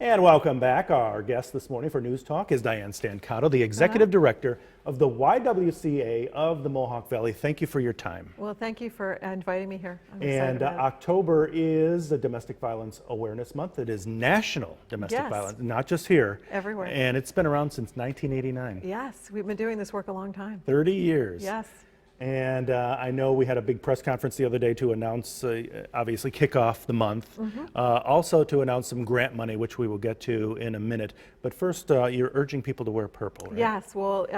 And welcome back. Our guest this morning for News Talk is Diane Stancato, the Executive Director of the YWCA of the Mohawk Valley. Thank you for your time. Well, thank you for inviting me here. And October is the Domestic Violence Awareness Month. It is National Domestic Violence, not just here. Everywhere. And it's been around since 1989. Yes, we've been doing this work a long time. 30 years. Yes. And I know we had a big press conference the other day to announce, obviously, kick off the month. Also to announce some grant money, which we will get to in a minute. But first, you're urging people to wear purple, right? Yes, well,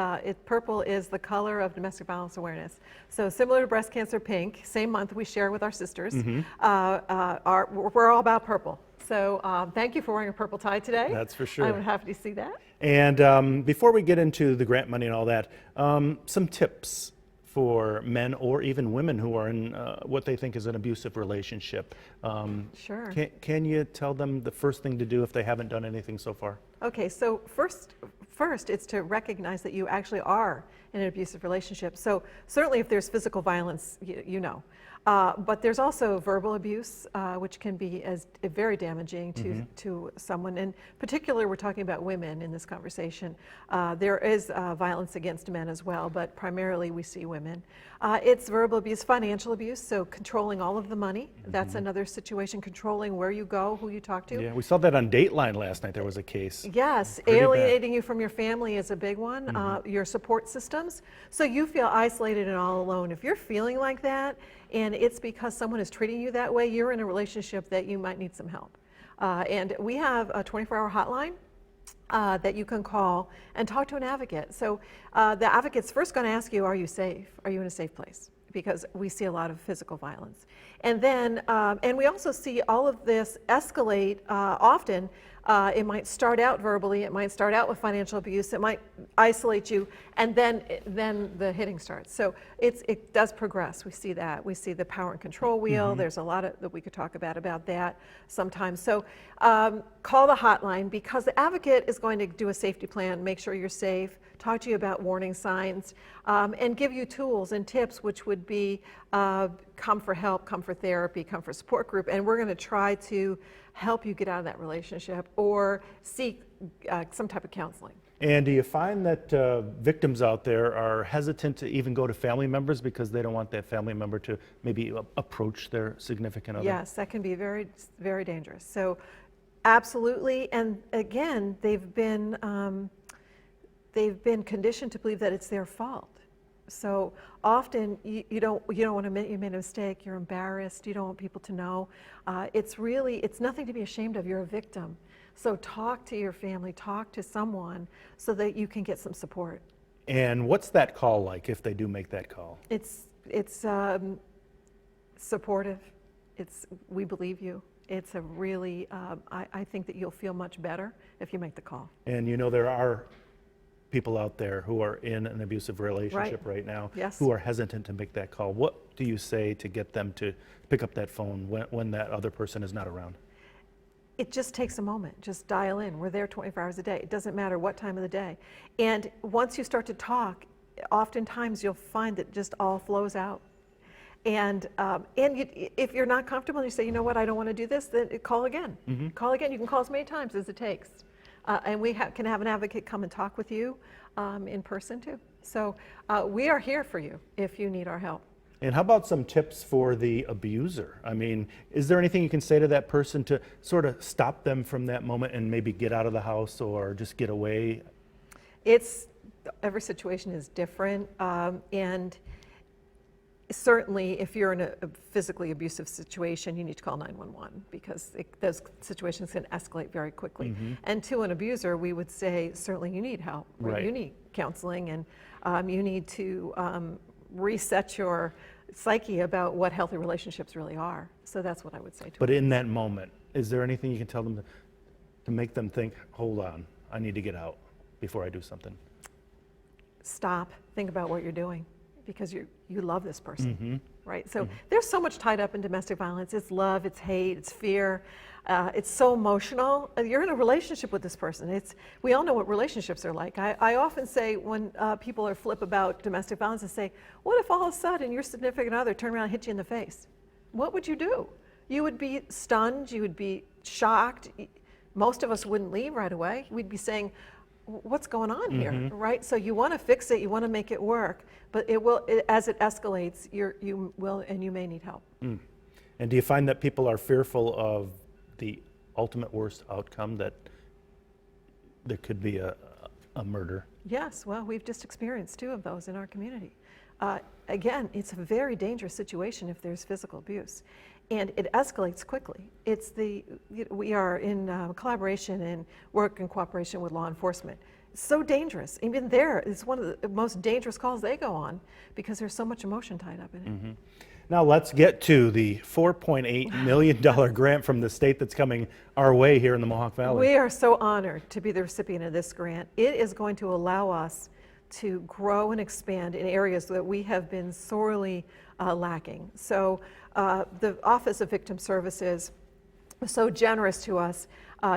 purple is the color of domestic violence awareness. So similar to breast cancer, pink, same month we share with our sisters. We're all about purple. So thank you for wearing a purple tie today. That's for sure. I'm happy to see that. And before we get into the grant money and all that, some tips for men or even women who are in what they think is an abusive relationship. Sure. Can you tell them the first thing to do if they haven't done anything so far? Okay, so first it's to recognize that you actually are in an abusive relationship. So certainly if there's physical violence, you know. But there's also verbal abuse, which can be very damaging to someone. In particular, we're talking about women in this conversation. There is violence against men as well, but primarily we see women. It's verbal abuse, financial abuse, so controlling all of the money. That's another situation, controlling where you go, who you talk to. Yeah, we saw that on Dateline last night. There was a case. Yes, alienating you from your family is a big one, your support systems. So you feel isolated and all alone. If you're feeling like that, and it's because someone is treating you that way, you're in a relationship that you might need some help. And we have a 24-hour hotline that you can call and talk to an advocate. So the advocate's first going to ask you, are you safe? Are you in a safe place? Because we see a lot of physical violence. And then, and we also see all of this escalate often. It might start out verbally, it might start out with financial abuse, it might isolate you, and then the hitting starts. So it does progress. We see that. We see the power and control wheel. There's a lot that we could talk about that sometimes. So call the hotline, because the advocate is going to do a safety plan, make sure you're safe, talk to you about warning signs, and give you tools and tips, which would be come for help, come for therapy, come for support group, and we're going to try to help you get out of that relationship or seek some type of counseling. And do you find that victims out there are hesitant to even go to family members because they don't want that family member to maybe approach their significant other? Yes, that can be very, very dangerous. So absolutely, and again, they've been conditioned to believe that it's their fault. So often you don't want to admit you made a mistake, you're embarrassed, you don't want people to know. It's nothing to be ashamed of, you're a victim. So talk to your family, talk to someone so that you can get some support. And what's that call like if they do make that call? It's supportive, we believe you. It's a really, I think that you'll feel much better if you make the call. And you know there are people out there who are in an abusive relationship right now who are hesitant to make that call. What do you say to get them to pick up that phone when that other person is not around? It just takes a moment. Just dial in. We're there 24 hours a day. It doesn't matter what time of the day. And once you start to talk, oftentimes you'll find that just all flows out. And if you're not comfortable and you say, you know what, I don't want to do this, then call again. Call again. You can call as many times as it takes. And we can have an advocate come and talk with you in person too. So we are here for you if you need our help. And how about some tips for the abuser? I mean, is there anything you can say to that person to sort of stop them from that moment and maybe get out of the house or just get away? Every situation is different, and certainly if you're in a physically abusive situation, you need to call 911 because those situations can escalate very quickly. And to an abuser, we would say certainly you need help, or you need counseling, and you need to reset your psyche about what healthy relationships really are. So that's what I would say to them. But in that moment, is there anything you can tell them to make them think, hold on, I need to get out before I do something? Stop, think about what you're doing, because you love this person, right? So there's so much tied up in domestic violence. It's love, it's hate, it's fear. It's so emotional. You're in a relationship with this person. We all know what relationships are like. I often say when people are flip about domestic violence, I say, what if all of a sudden your significant other turned around and hit you in the face? What would you do? You would be stunned, you would be shocked, most of us wouldn't leave right away. We'd be saying, what's going on here, right? So you want to fix it, you want to make it work, but as it escalates, you will and you may need help. And do you find that people are fearful of the ultimate worst outcome, that there could be a murder? Yes, well, we've just experienced 2 of those in our community. Again, it's a very dangerous situation if there's physical abuse, and it escalates quickly. We are in collaboration and work in cooperation with law enforcement. It's so dangerous. Even there, it's one of the most dangerous calls they go on because there's so much emotion tied up in it. Now let's get to the $4.8 million grant from the state that's coming our way here in the Mohawk Valley. We are so honored to be the recipient of this grant. It is going to allow us to grow and expand in areas that we have been sorely lacking. So the Office of Victim Services was so generous to us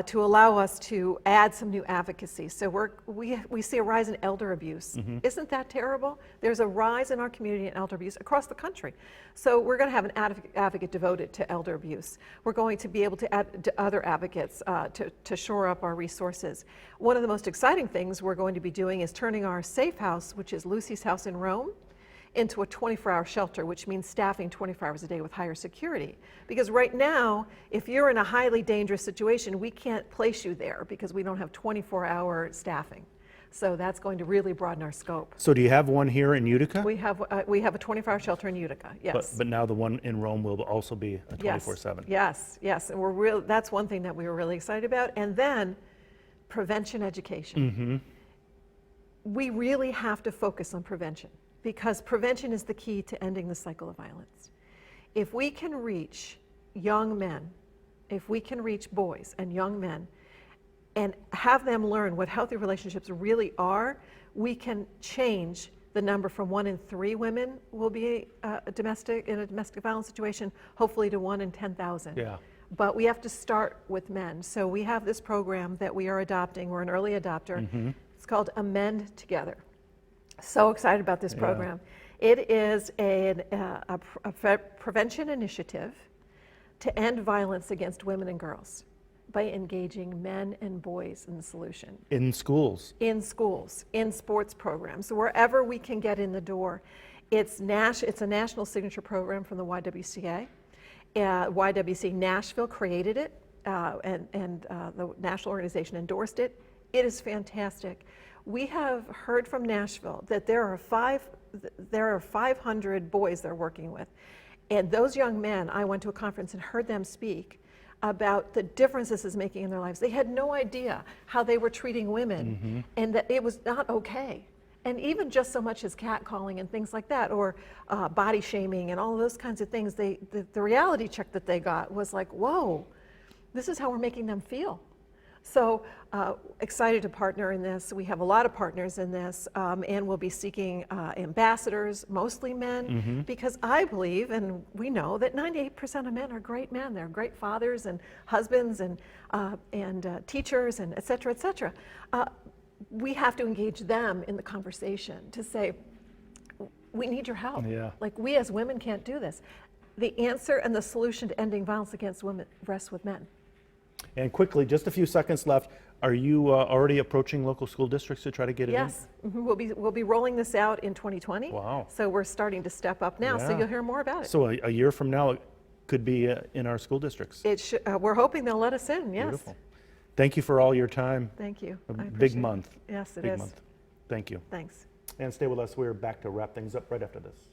to allow us to add some new advocacy. So we see a rise in elder abuse. Isn't that terrible? There's a rise in our community in elder abuse across the country. So we're going to have an advocate devoted to elder abuse. We're going to be able to add to other advocates to shore up our resources. One of the most exciting things we're going to be doing is turning our safe house, which is Lucy's house in Rome, into a 24-hour shelter, which means staffing 24 hours a day with higher security. Because right now, if you're in a highly dangerous situation, we can't place you there because we don't have 24-hour staffing. So that's going to really broaden our scope. So do you have one here in Utica? We have a 24-hour shelter in Utica, yes. But now the one in Rome will also be a 24/7. Yes, yes, and that's one thing that we were really excited about. And then prevention education. We really have to focus on prevention, because prevention is the key to ending the cycle of violence. If we can reach young men, if we can reach boys and young men and have them learn what healthy relationships really are, we can change the number from 1 in 3 women will be in a domestic violence situation, hopefully to 1 in 10,000. Yeah. But we have to start with men. So we have this program that we are adopting. We're an early adopter. It's called Amend Together. So excited about this program. It is a prevention initiative to end violence against women and girls by engaging men and boys in the solution. In schools? In schools, in sports programs, wherever we can get in the door. It's a national signature program from the YWCA. YWCA Nashville created it, and the national organization endorsed it. It is fantastic. We have heard from Nashville that there are 500 boys they're working with. And those young men, I went to a conference and heard them speak about the difference this is making in their lives. They had no idea how they were treating women and that it was not okay. And even just so much as catcalling and things like that, or body shaming and all of those kinds of things, the reality check that they got was like, whoa, this is how we're making them feel. So excited to partner in this. We have a lot of partners in this, and we'll be seeking ambassadors, mostly men, because I believe, and we know, that 98% of men are great men. They're great fathers and husbands and teachers and et cetera, et cetera. We have to engage them in the conversation to say, we need your help. Yeah. Like, we as women can't do this. The answer and the solution to ending violence against women rests with men. And quickly, just a few seconds left, are you already approaching local school districts to try to get it in? Yes, we'll be rolling this out in 2020. Wow. So we're starting to step up now, so Yeah. you'll hear more about it. So a year from now, it could be in our school districts. We're hoping they'll let us in, yes. Beautiful. Thank you for all your time. Thank you. A I big appreciate it. month. Yes, it Big is. month. Thank you. Thanks. And stay with us. We're back to wrap things up right after this.